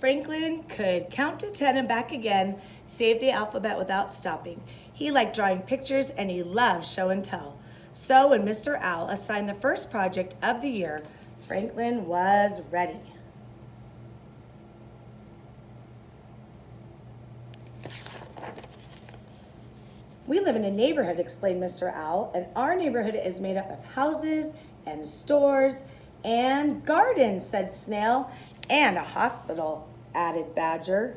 Franklin could count to 10 and back again, save the alphabet without stopping. He liked drawing pictures and he loved show and tell. So when Mr. Owl assigned the first project of the year, Franklin was ready. We live in a neighborhood, explained Mr. Owl, and our neighborhood is made up of houses and stores and gardens, said Snail, and a hospital, added Badger.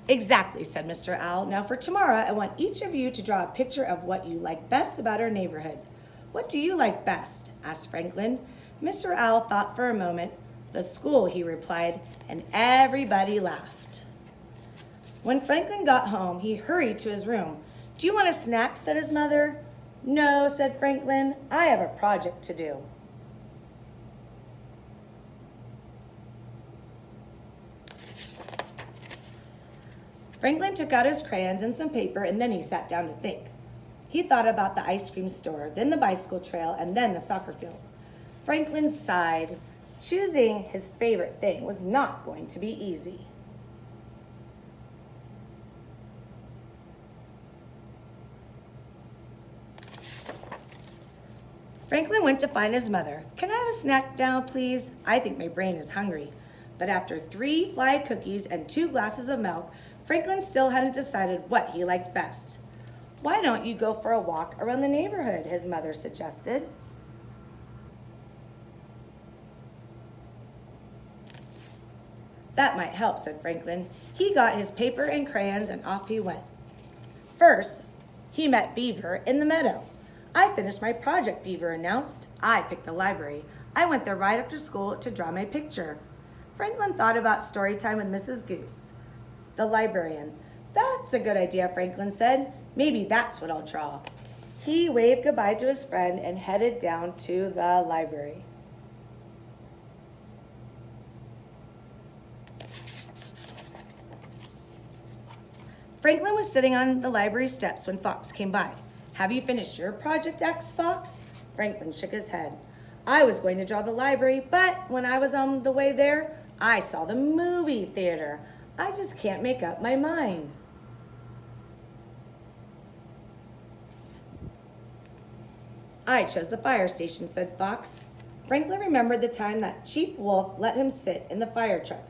Exactly, said Mr. Owl. Now for tomorrow, I want each of you to draw a picture of what you like best about our neighborhood. What do you like best? Asked Franklin. Mr. Owl thought for a moment. The school, he replied, and everybody laughed. When Franklin got home, he hurried to his room. Do you want a snack? Said his mother. No, said Franklin. I have a project to do. Franklin took out his crayons and some paper, and then he sat down to think. He thought about the ice cream store, then the bicycle trail, and then the soccer field. Franklin sighed. Choosing his favorite thing was not going to be easy. Franklin went to find his mother. Can I have a snack now, please? I think my brain is hungry. But after 3 fried cookies and 2 glasses of milk, Franklin still hadn't decided what he liked best. Why don't you go for a walk around the neighborhood? His mother suggested. That might help, said Franklin. He got his paper and crayons and off he went. First, he met Beaver in the meadow. I finished my project, Beaver announced. I picked the library. I went there right after school to draw my picture. Franklin thought about story time with Mrs. Goose, the librarian. That's a good idea, Franklin said. Maybe that's what I'll draw. He waved goodbye to his friend and headed down to the library. Franklin was sitting on the library steps when Fox came by. Have you finished your project, asked Fox? Franklin shook his head. I was going to draw the library, but when I was on the way there, I saw the movie theater. I just can't make up my mind. I chose the fire station, said Fox. Franklin remembered the time that Chief Wolf let him sit in the fire truck.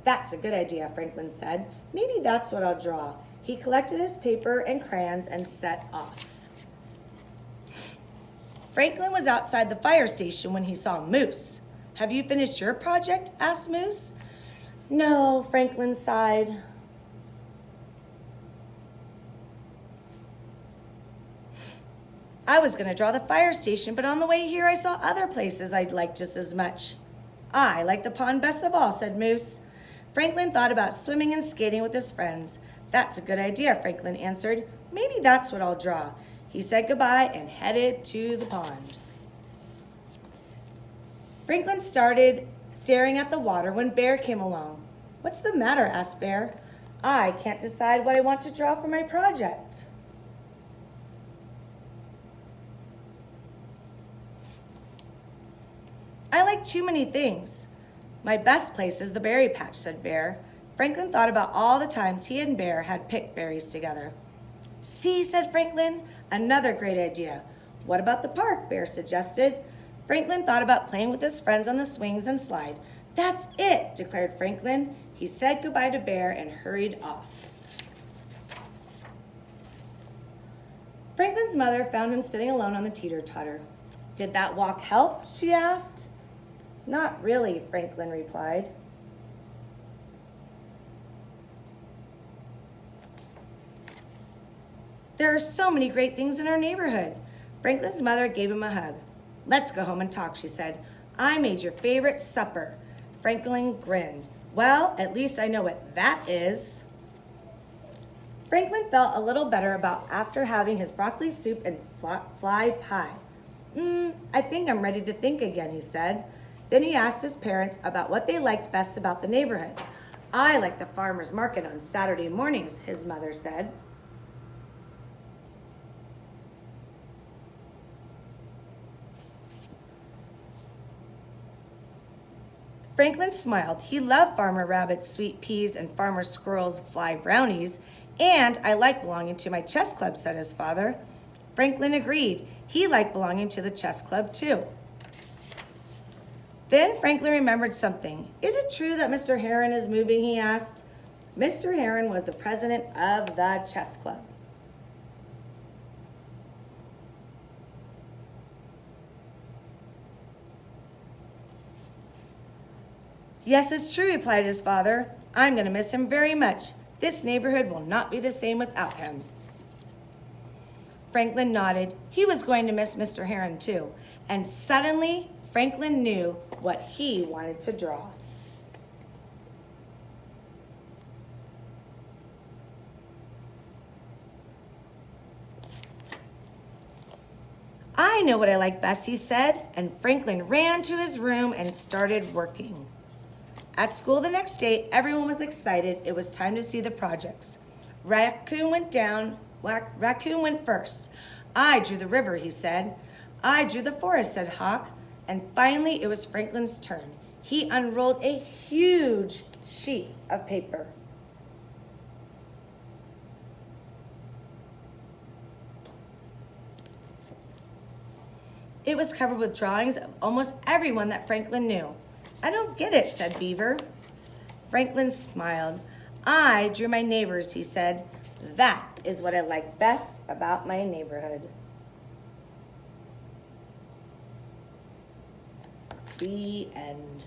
That's a good idea, Franklin said. Maybe that's what I'll draw. He collected his paper and crayons and set off. Franklin was outside the fire station when he saw Moose. Have you finished your project? Asked Moose. No, Franklin sighed. I was going to draw the fire station, but on the way here I saw other places I'd like just as much. I like the pond best of all, said Moose. Franklin thought about swimming and skating with his friends. That's a good idea, Franklin answered. Maybe that's what I'll draw. He said goodbye and headed to the pond. Franklin started staring at the water when Bear came along. What's the matter? Asked Bear. I can't decide what I want to draw for my project. I like too many things. My best place is the berry patch, said Bear. Franklin thought about all the times he and Bear had picked berries together. See, said Franklin, another great idea. What about the park? Bear suggested. Franklin thought about playing with his friends on the swings and slide. That's it, declared Franklin. He said goodbye to Bear and hurried off. Franklin's mother found him sitting alone on the teeter-totter. Did that walk help? She asked. Not really, Franklin replied. There are so many great things in our neighborhood. Franklin's mother gave him a hug. Let's go home and talk, she said. I made your favorite supper. Franklin grinned. Well, at least I know what that is. Franklin felt a little better about after having his broccoli soup and fly pie. I think I'm ready to think again, he said. Then he asked his parents about what they liked best about the neighborhood. I like the farmer's market on Saturday mornings, his mother said. Franklin smiled. He loved Farmer Rabbit's sweet peas and Farmer Squirrel's fly brownies. And I like belonging to my chess club, said his father. Franklin agreed. He liked belonging to the chess club, too. Then Franklin remembered something. Is it true that Mr. Heron is moving, he asked. Mr. Heron was the president of the chess club. Yes, it's true, replied his father. I'm going to miss him very much. This neighborhood will not be the same without him. Franklin nodded. He was going to miss Mr. Heron too. And suddenly, Franklin knew what he wanted to draw. I know what I like best, he said, and Franklin ran to his room and started working. At school the next day, everyone was excited. It was time to see the projects. Raccoon went first. I drew the river, he said. I drew the forest, said Hawk. And finally, it was Franklin's turn. He unrolled a huge sheet of paper. It was covered with drawings of almost everyone that Franklin knew. I don't get it, said Beaver. Franklin smiled. I drew my neighbors, he said. That is what I like best about my neighborhood. The end.